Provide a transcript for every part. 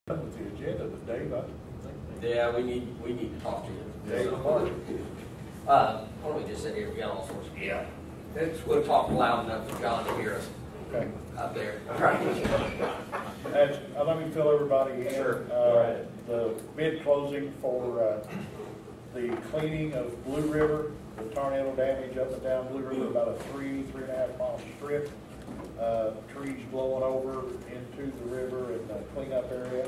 With the agenda, but Dave, I think. Yeah, we need to talk to you. Dave, Why don't we just sit here? We got all sorts of. Yeah. We'll talk loud enough for John to hear us Okay. up there. All right. Let me fill everybody in. Sure. The bid closing for the cleaning of Blueriver, the tornado damage up and down Blueriver, about a 3.5 mile strip. Trees blowing over into the river and the cleanup area.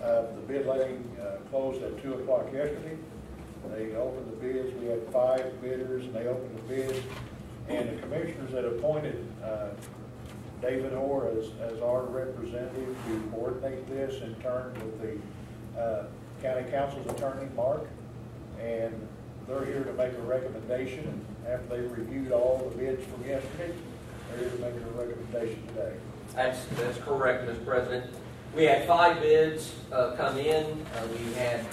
The bid letting closed at 2 o'clock yesterday. They opened the bids. We had 5 bidders, and they opened the bids. And the commissioners had appointed David Orr as our representative to coordinate this in turn with the county council's attorney, Mark. And they're here to make a recommendation. And after they reviewed all the bids from yesterday, they're here to make a recommendation today. That's correct, Mr. President. We had 5 bids come in. We had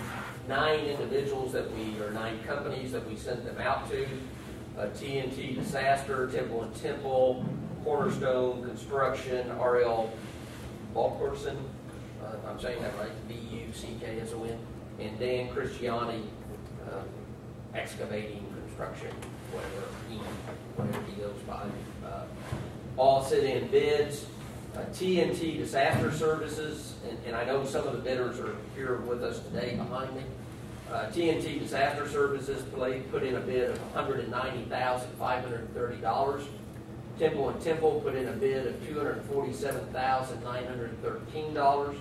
9 individuals or 9 companies that we sent them out to. TNT Disaster, Temple and Temple, Cornerstone Construction, R.L. Balkerson, I'm saying that right, B-U-C-K-S-O-N, and Dan Christiani, Excavating Construction, whatever he goes by. All sent in bids. TNT Disaster Services, and I know some of the bidders are here with us today behind me. TNT Disaster Services put in a bid of $190,530. Temple and Temple put in a bid of $247,913.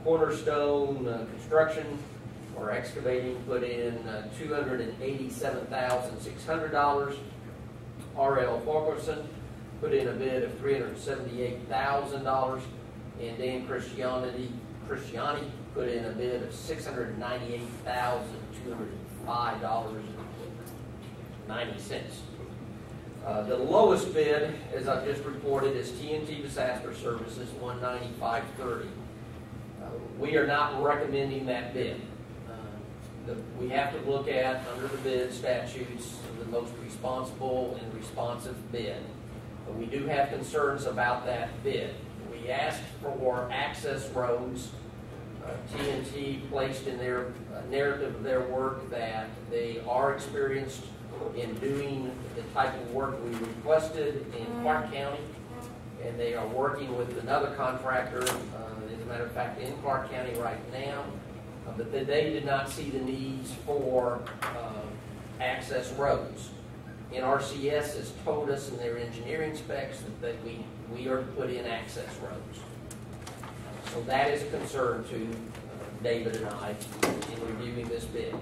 Cornerstone Construction or Excavating put in $287,600. R.L. Farquharson put in a bid of $378,000, and Dan Christiani put in a bid of $698,205.90. The lowest bid, as I've just reported, is TNT Disaster Services, $195,30. We are not recommending that bid. We have to look at, under the bid statutes, the most responsible and responsive bid. But we do have concerns about that bid. We asked for access roads. TNT placed in their narrative of their work that they are experienced in doing the type of work we requested in Clark County, and they are working with another contractor, as a matter of fact, in Clark County right now, but they did not see the needs for access roads. NRCS has told us in their engineering specs that we are to put in access roads. So that is a concern to David and I in reviewing this bid.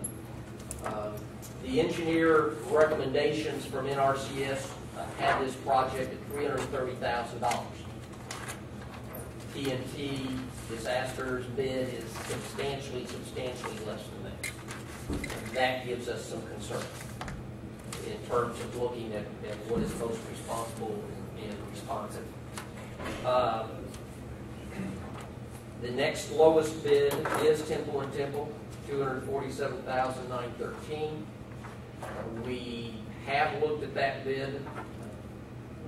The engineer recommendations from NRCS had this project at $330,000. TNT Disaster's bid is substantially less than that. That gives us some concern in terms of looking at what is most responsible and responsive. The next lowest bid is Temple and Temple, $247,913. We have looked at that bid.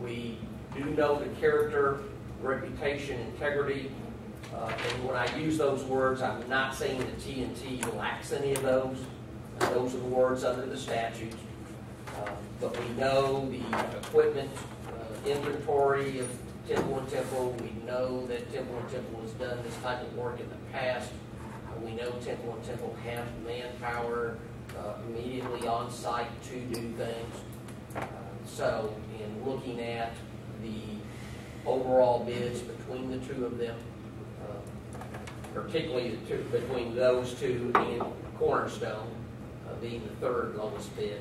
We do know the character, reputation, integrity, and when I use those words, I'm not saying that TNT lacks any of those. Those are the words under the statute. But we know the equipment inventory of Temple and Temple. We know that Temple and Temple has done this type of work in the past. We know Temple and Temple have manpower immediately on site to do things. So in looking at the overall bids between the two of them, particularly between those two and Cornerstone being the third lowest bid,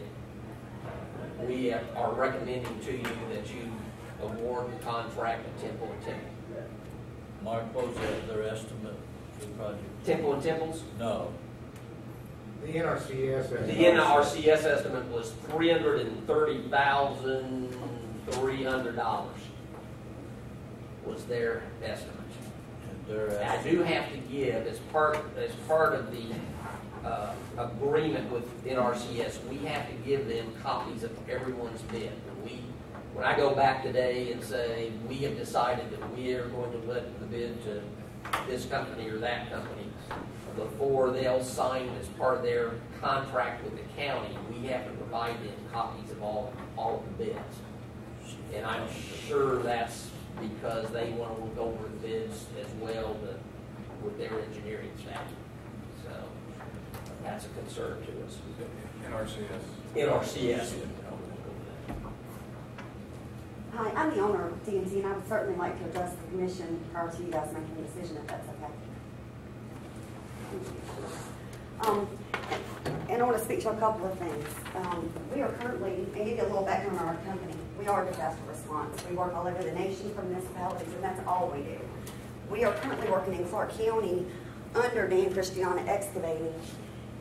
we are recommending to you that you award the contract to Temple and Temple. Mark, what was their estimate for the project? Temple and Temple's? No. The NRCS. The NRCS estimate was $330,300 was their estimate. I do have to give, as part of the agreement with NRCS, we have to give them copies of everyone's bid. When I go back today and say we have decided that we are going to let the bid to this company or that company, before they'll sign as part of their contract with the county, we have to provide them copies of all of the bids. And I'm sure that's because they want to look over the bids as well with their engineering staff. So that's a concern to us. NRCS. Hi, I'm the owner of TNT, and I would certainly like to address the commission prior to you guys making a decision, if that's okay. And I want to speak to a couple of things. We are currently, and give you a little background on our company, we are a disaster response. We work all over the nation for municipalities, and that's all we do. We are currently working in Clark County under Dan Christiana Excavating.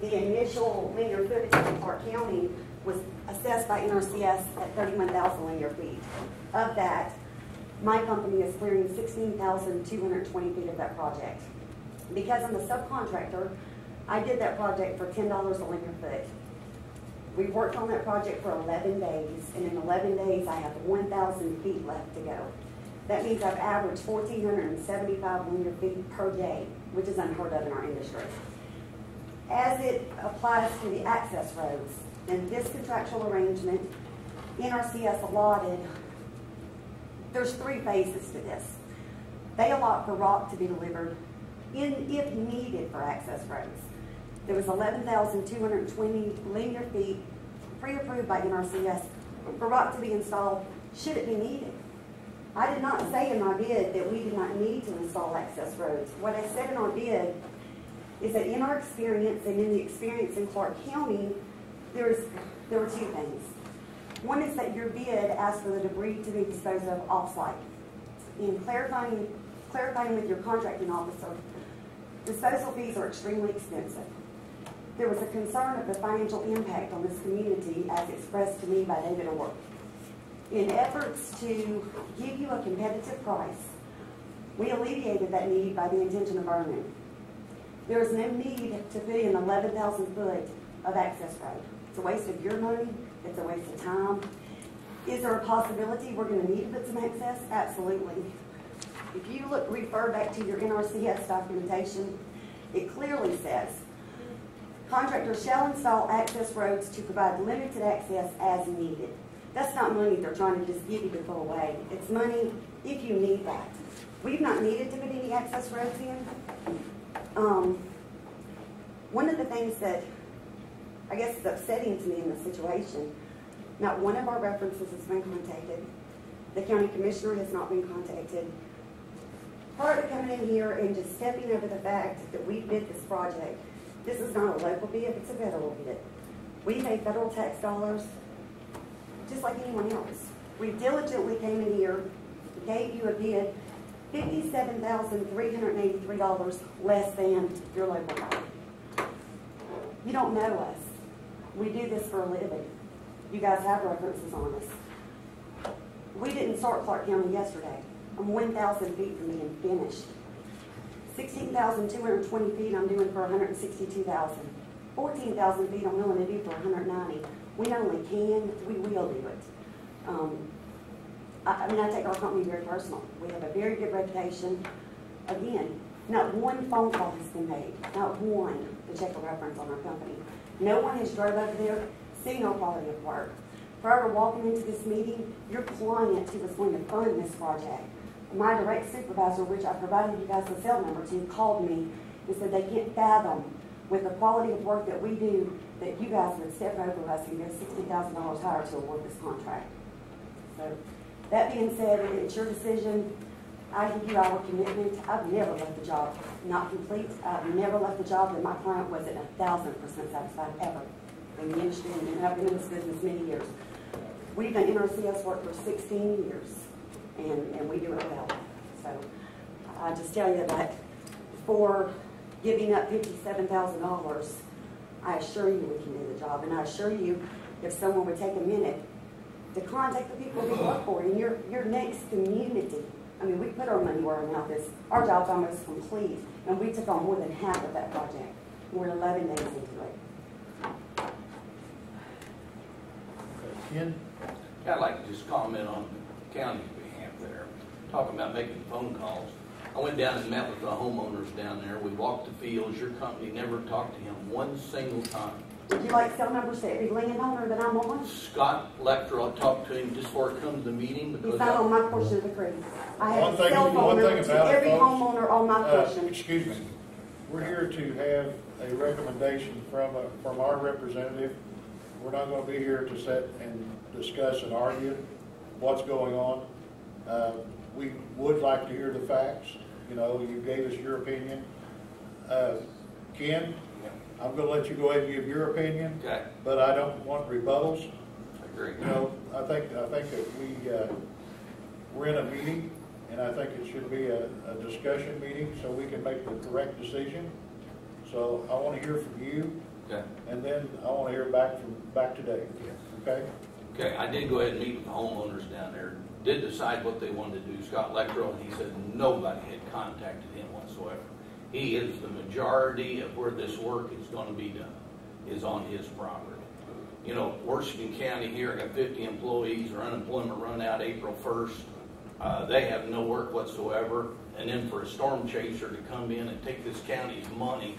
The initial linear footage in Clark County was assessed by NRCS at 31,000 linear feet. Of that, my company is clearing 16,220 feet of that project. Because I'm the subcontractor, I did that project for $10 a linear foot. We worked on that project for 11 days, and in 11 days, I have 1,000 feet left to go. That means I've averaged 1,475 linear feet per day, which is unheard of in our industry. As it applies to the access roads, in this contractual arrangement, NRCS allotted, there's 3 phases to this. They allot for rock to be delivered if needed for access roads. There was 11,220 linear feet pre-approved by NRCS for rock to be installed should it be needed. I did not say in my bid that we did not need to install access roads. What I said in our bid is that in our experience and in the experience in Clark County, there were 2 things. One is that your bid asked for the debris to be disposed of off-site. In clarifying with your contracting officer, disposal fees are extremely expensive. There was a concern of the financial impact on this community as expressed to me by David Orr. In efforts to give you a competitive price, we alleviated that need by the intention of earning. There is no need to put in 11,000 foot of access road. It's a waste of your money. It's a waste of time. Is there a possibility we're going to need to put some access? Absolutely. If you refer back to your NRCS documentation, it clearly says, contractors shall install access roads to provide limited access as needed. That's not money they're trying to just give you to throw away. It's money if you need that. We've not needed to put any access roads in. One of the things that I guess is upsetting to me in this situation, not one of our references has been contacted. The county commissioner has not been contacted. Prior to coming in here and just stepping over the fact that we bid this project, this is not a local bid, it's a federal bid. We pay federal tax dollars just like anyone else. We diligently came in here, gave you a bid, $57,383 less than your local guy. You don't know us. We do this for a living. You guys have references on us. We didn't start Clark County yesterday. I'm 1,000 feet from being finished. 16,220 feet I'm doing for $162,000. 14,000 feet I'm willing to do for $190,000. We not only can, we will do it. I take our company very personal. We have a very good reputation. Again, not one phone call has been made, not one to check a reference on our company. No one has drove over there, seen our quality of work. Prior to walking into this meeting, your client who was going to fund this project, my direct supervisor, which I provided you guys the cell number to, called me and said they can't fathom with the quality of work that we do that you guys would step over us and go $60,000 higher to award this contract. So that being said, it's your decision. I give you our commitment. I've never left the job not complete. I've never left the job that my client wasn't 1,000% satisfied ever in the industry, and I've been in this business many years. We've done NRCS work for 16 years, and we do it well. So I just tell you that for giving up $57,000, I assure you we can do the job, and I assure you if someone would take a minute to contact the people we work for in your next community. I mean, we put our money where our mouth is. Our job's almost complete, and we took on more than half of that project. We're 11 days into it. Ken? I'd like to just comment on the county's behalf there, talking about making phone calls. I went down and met with the homeowners down there. We walked the fields. Your company never talked to him one single time. Would you like cell numbers to every landowner that I'm on? Scott Lecter, I talked to him just before I come to the meeting He's because not on my portion of the creek. I have One a thing- cell phone one thing number to about it, every folks, homeowner on my portion. Excuse me, we're here to have a recommendation from our representative. We're not gonna be here to sit and discuss and argue what's going on. We would like to hear the facts. You know, you gave us your opinion. Ken, I'm gonna let you go ahead and give your opinion. Okay. But I don't want rebuttals. I agree. You know, I think that we're in a meeting, and I think it should be a discussion meeting so we can make the correct decision. So I want to hear from you, Okay. and then I want to hear back today. Okay? Okay, I did go ahead and meet with the homeowners down there, did decide what they wanted to do. Scott Lecter, and he said nobody had contacted him whatsoever. He is the majority of where this work is going to be done, is on his property. You know, Washington County here, I got 50 employees, our unemployment run out April 1st. They have no work whatsoever. And then for a storm chaser to come in and take this county's money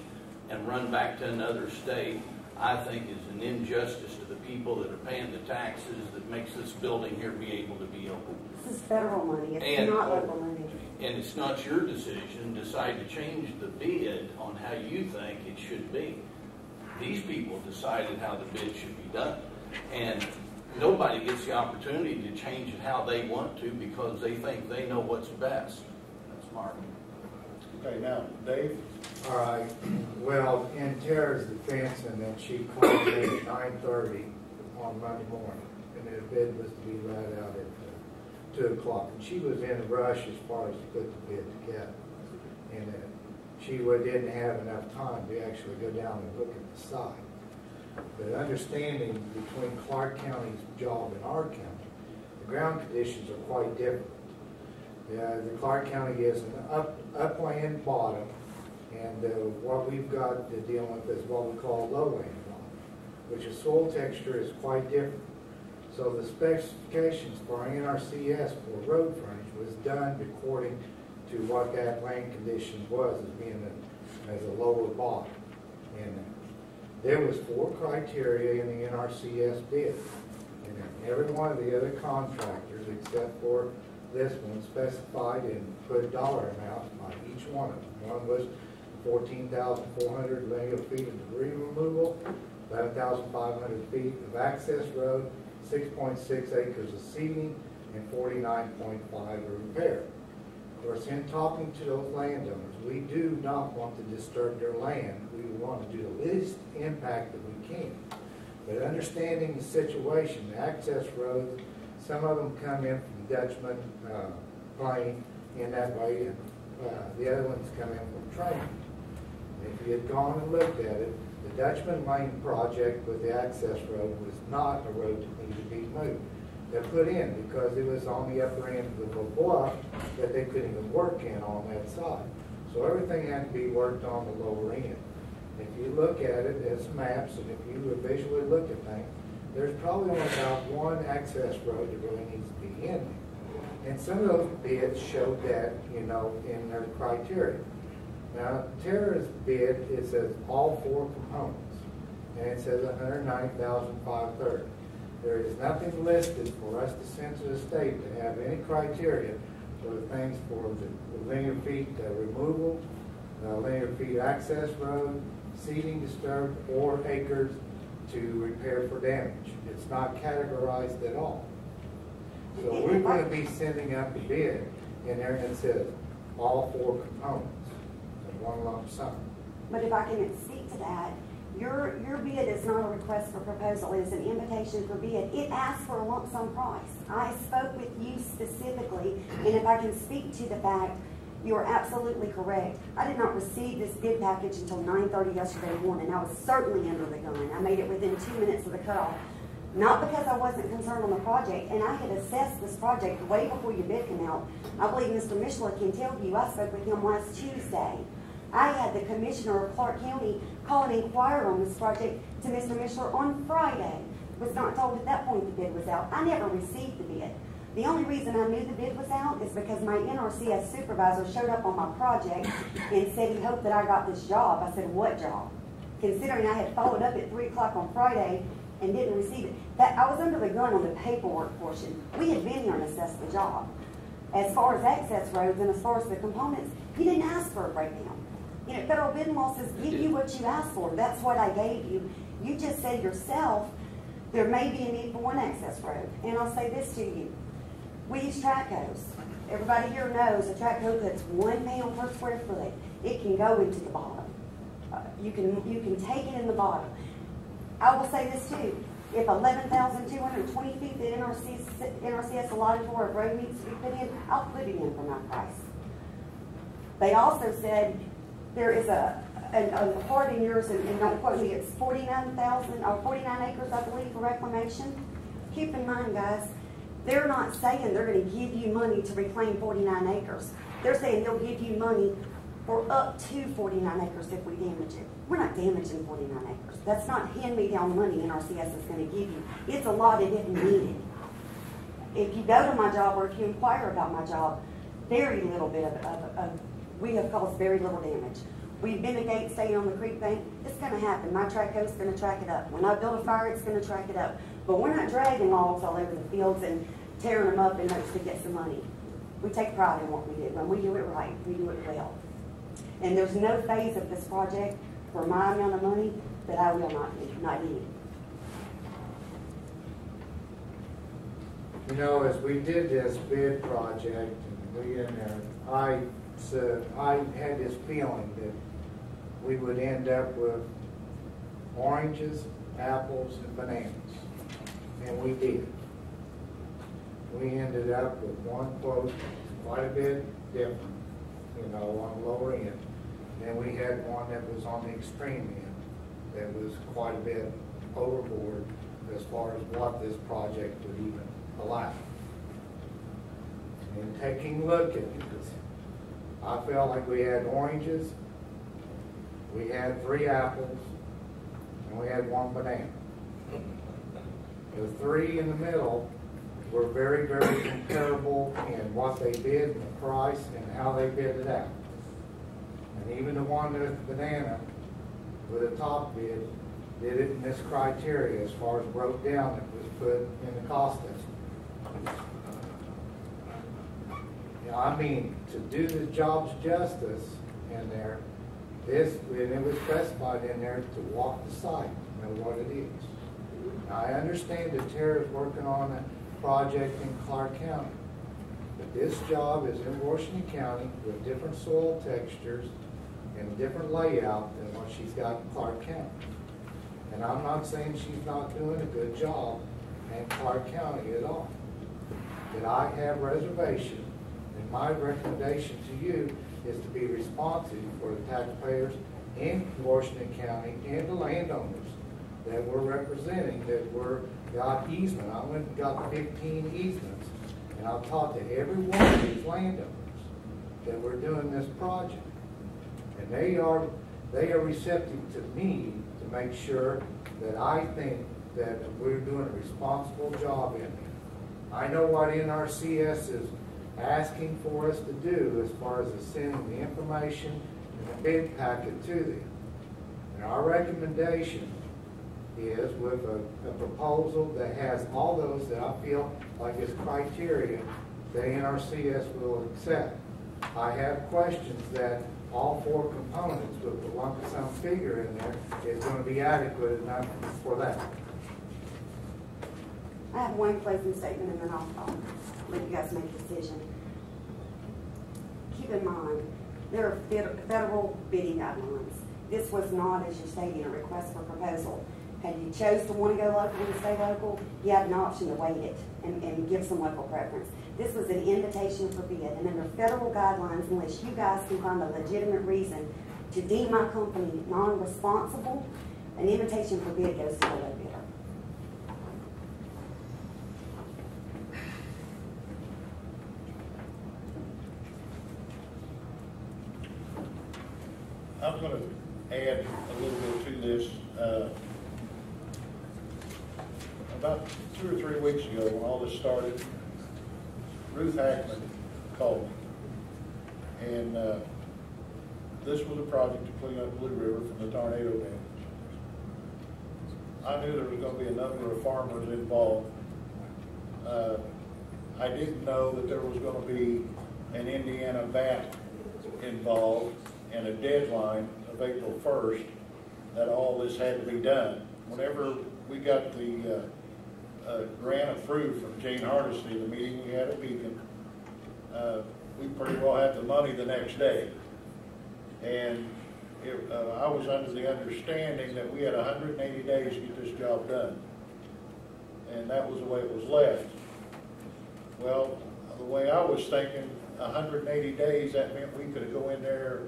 and run back to another state, I think is an injustice to the people that are paying the taxes that makes this building here be able to be open. This is federal money, it's And- not local money. And it's not your decision to decide to change the bid on how you think it should be. These people decided how the bid should be done. And nobody gets the opportunity to change it how they want to because they think they know what's best. That's Mark. Okay, now, Dave? All right, well, in Tara's defense, and then she called me at 9:30 on Monday morning, and the bid was to be let out at 2 o'clock. And she was in a rush as far as to put the bid together. And she didn't have enough time to actually go down and look at the site. But understanding between Clark County's job and our county, the ground conditions are quite different. The Clark County is an upland bottom, and what we've got to deal with is what we call lowland bottom, which is soil texture is quite different. So the specifications for our NRCS for road frontage was done according to what that land condition was as being as a lower bottom. And there was 4 criteria in the NRCS bid. And every one of the other contractors, except for this one, specified and put dollar amounts by each one of them. One was 14,400 linear feet of debris removal, 11,500 feet of access road, 6.6 acres of seeding, and 49.5 of repair. Of course, in talking to those landowners, we do not want to disturb their land. We want to do the least impact that we can. But understanding the situation, the access roads, some of them come in from Dutchman Plain in that way, and the other ones come in from Train. If you had gone and looked at it, the Dutchman Lane project with the access road was not a road that needed to be moved. They put in because it was on the upper end of a bluff that they couldn't even work in on that side. So everything had to be worked on the lower end. If you look at it as maps, and if you visually look at things, there's probably only about one access road that really needs to be in there. And some of those bids showed that, you know, in their criteria. Now, Tara's bid, it says all 4 components, and it says $190,530. There is nothing listed for us to send to the state to have any criteria for the things for the linear feet removal, linear feet access road, seeding disturbed, or acres to repair for damage. It's not categorized at all. So we're going to be sending up a bid in there that says all 4 components in one lump sum. But if I can speak to that, your bid is not a request for proposal, it is an invitation for bid. It asks for a lump sum price. I spoke with you specifically, and if I can speak to the fact, you are absolutely correct. I did not receive this bid package until 9:30 yesterday morning. I was certainly under the gun. I made it within 2 minutes of the cutoff. Not because I wasn't concerned on the project, and I had assessed this project way before your bid came out. I believe Mr. Mishler can tell you, I spoke with him last Tuesday. I had the commissioner of Clark County call and inquire on this project to Mr. Mishler on Friday. Was not told at that point the bid was out. I never received the bid. The only reason I knew the bid was out is because my NRCS supervisor showed up on my project and said he hoped that I got this job. I said, what job? Considering I had followed up at 3 o'clock on Friday and didn't receive it. That I was under the gun on the paperwork portion. We had been here and assessed the job. As far as access roads and as far as the components, he didn't ask for a breakdown. You know, federal bidding law says give you what you asked for. That's what I gave you. You just said yourself there may be a need for one access road. And I'll say this to you. We use track codes. Everybody here knows a track code that's 1 pound per square foot. It can go into the bottom. You can take it in the bottom. I will say this too. If 11,220 feet that NRCS allotted for a road needs to be put in, I'll put it in for my price. They also said there is a part in yours, and don't quote me, it's 49,000 or 49 acres, I believe, for reclamation. Keep in mind, guys, they're not saying they're going to give you money to reclaim 49 acres. They're saying they'll give you money for up to 49 acres if we damage it. We're not damaging 49 acres. That's not hand-me-down money NRCS is going to give you. It's allotted if needed. If you go to my job or if you inquire about my job, very little bit we have caused very little damage. We've been a gate staying on the creek bank. It's going to happen. My track code's going to track it up. When I build a fire, it's going to track it up. But we're not dragging logs all over the fields and tearing them up in hopes to get some money. We take pride in what we do. When we do it right, we do it well. And there's no phase of this project for my amount of money that I will not need. You know, as we did this bid project, and we in there, I had this feeling that we would end up with oranges, apples, and bananas. And we did. We ended up with one quote quite a bit different, you know, on the lower end. Then we had one that was on the extreme end that was quite a bit overboard as far as what this project would even allow. And taking a look at it, I felt like we had oranges, we had 3 apples, and we had 1 banana. The 3 in the middle were very, very comparable in what they bid, and the price, and how they bid it out. And even the one with the banana, with a top bid, did it in this criteria as far as broke down that was put in the cost estimate. You know, I mean, to do the job's justice in there, and it was specified in there to walk the site, know what it is. Now, I understand that Tara's working on a project in Clark County, but this job is in Washington County with different soil textures and different layout than what she's got in Clark County. And I'm not saying she's not doing a good job in Clark County at all. But I have reservation, and my recommendation to you is to be responsive for the taxpayers in Washington County and the landowners that we're representing, that got easement. I went and got 15 easements, and I've talked to every one of these landowners that we're doing this project. And they are receptive to me to make sure that I think that we're doing a responsible job in there. I know what NRCS is asking for us to do as far as sending the information and the bid packet to them. And our recommendation is with a proposal that has all those that I feel like is criteria that NRCS will accept. I have questions that all 4 components with the lump sum figure in there is going to be adequate enough for that. I have one closing statement and then I'll let you guys make a decision. Keep in mind, there are federal bidding guidelines. This was not, as you're stating, a request for proposal. Had you chose to want to go local and stay local, you had an option to wait it and give some local preference. This was an invitation for bid, and under federal guidelines, unless you guys can find a legitimate reason to deem my company non-responsible, an invitation for bid goes to the low bidder. I'm going to add a little bit to this. About 2 or 3 weeks ago, when all this started, Ruth Hackman called me. And this was a project to clean up Blueriver from the tornado damage. I knew there was going to be a number of farmers involved. I didn't know that there was going to be an Indiana VAT involved and a deadline of April 1st that all this had to be done. Whenever we got the grant approved from Jane Hardesty, the meeting we had at Beacon, we pretty well had the money the next day. And I was under the understanding that we had 180 days to get this job done. And that was the way it was left. Well, the way I was thinking, 180 days, that meant we could go in there,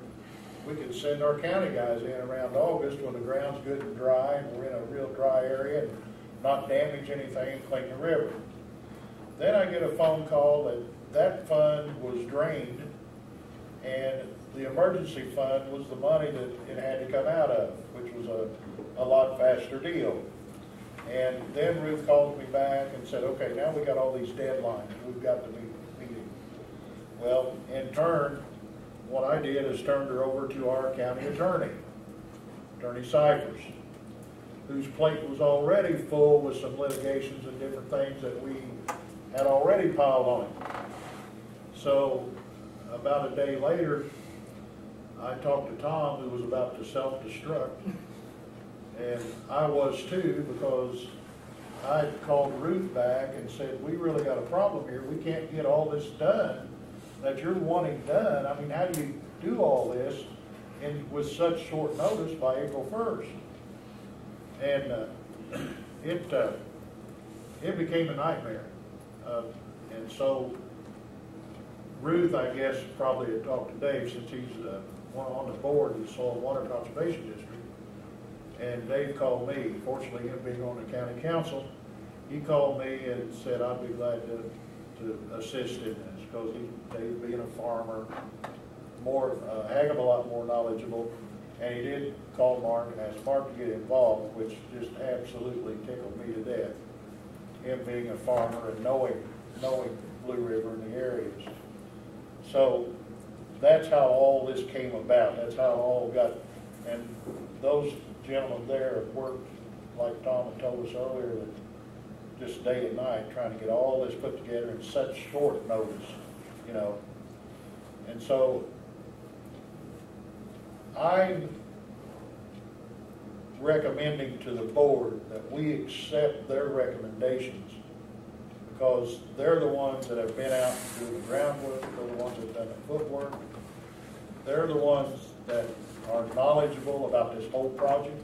we could send our county guys in around August when the ground's good and dry and we're in a real dry area and not damage anything and clean the river. Then I get a phone call that that fund was drained and the emergency fund was the money that it had to come out of, which was a lot faster deal. And then Ruth called me back and said, okay, now we got all these deadlines. We've got to meet meeting. Well, in turn, what I did is turned her over to our county attorney, Attorney Cyphers, whose plate was already full with some litigations and different things that we had already piled on him. So about a day later, I talked to Tom, who was about to self-destruct, and I was too, because I called Ruth back and said, we really got a problem here. We can't get all this done that you're wanting done. I mean, how do you do all this with such short notice by April 1st? And it became a nightmare. And so Ruth, I guess, probably had talked to Dave, since he's on the board of the Soil and Water Conservation District. And Dave called me. Fortunately, him being on the county council, he called me and said I'd be glad to assist in this, because Dave being a farmer, a heck of a lot more knowledgeable. And he did call Mark and ask Mark to get involved, which just absolutely tickled me to death. Him being a farmer and knowing Blueriver and the areas. So that's how all this came about. That's how it all got, and those gentlemen there have worked, like Tom had told us earlier, that just day and night trying to get all this put together in such short notice, you know. And so I'm recommending to the board that we accept their recommendations, because they're the ones that have been out doing the groundwork, they're the ones that have done the footwork, they're the ones that are knowledgeable about this whole project.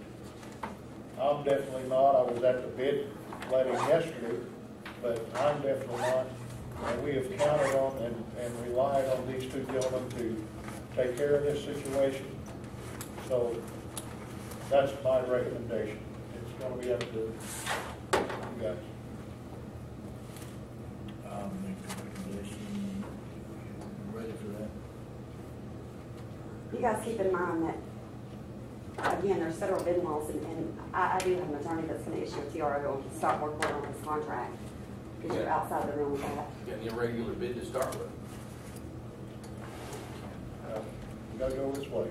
I'm definitely not. I was at the bid letting yesterday, but I'm definitely not. And we have counted on and relied on these two gentlemen to take care of this situation. So that's my recommendation. It's going to be up to you guys. I'll make the recommendation. Ready for that? You guys keep in mind that, again, there's federal bid laws, and I do have an attorney that's going to issue a TRO and start working on this contract, because you're outside the realm of that. Getting a regular bid to start with. We got to go this way.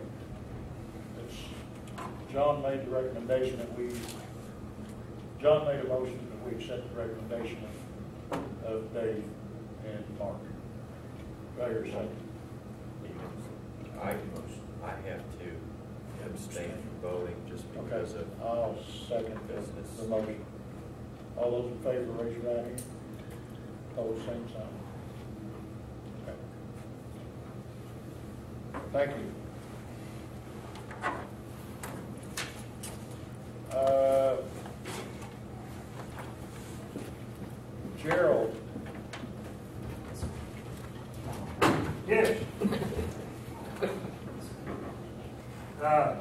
John made the recommendation that John made a motion that we accept the recommendation of Dave and Mark. Do I hear a second? I have to abstain from voting just because of I'll second business. the motion. All those in favor, raise your right hand. Opposed, same sign. Okay. Thank you. Gerald. Yes. A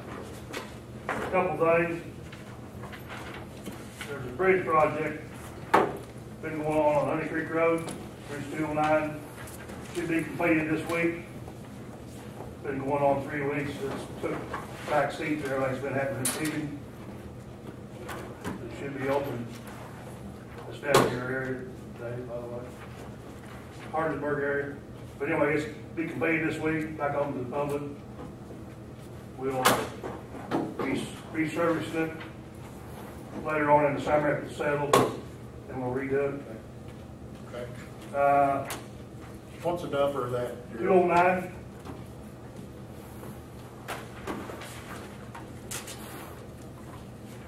couple things. There's a bridge project been going on Honey Creek Road, Bridge 209. Should be completed this week. Been going on 3 weeks. It's took back seats. Everything's been happening this evening. It should be open. It's down in your area today, by the way. Harrisburg area. But anyway, it's be completed this week, back open to the public. We'll be resurfacing it later on in the summer after it's settled, and we'll redo it. Okay. What's the number of that? 209.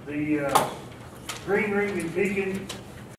The green ring in Pekin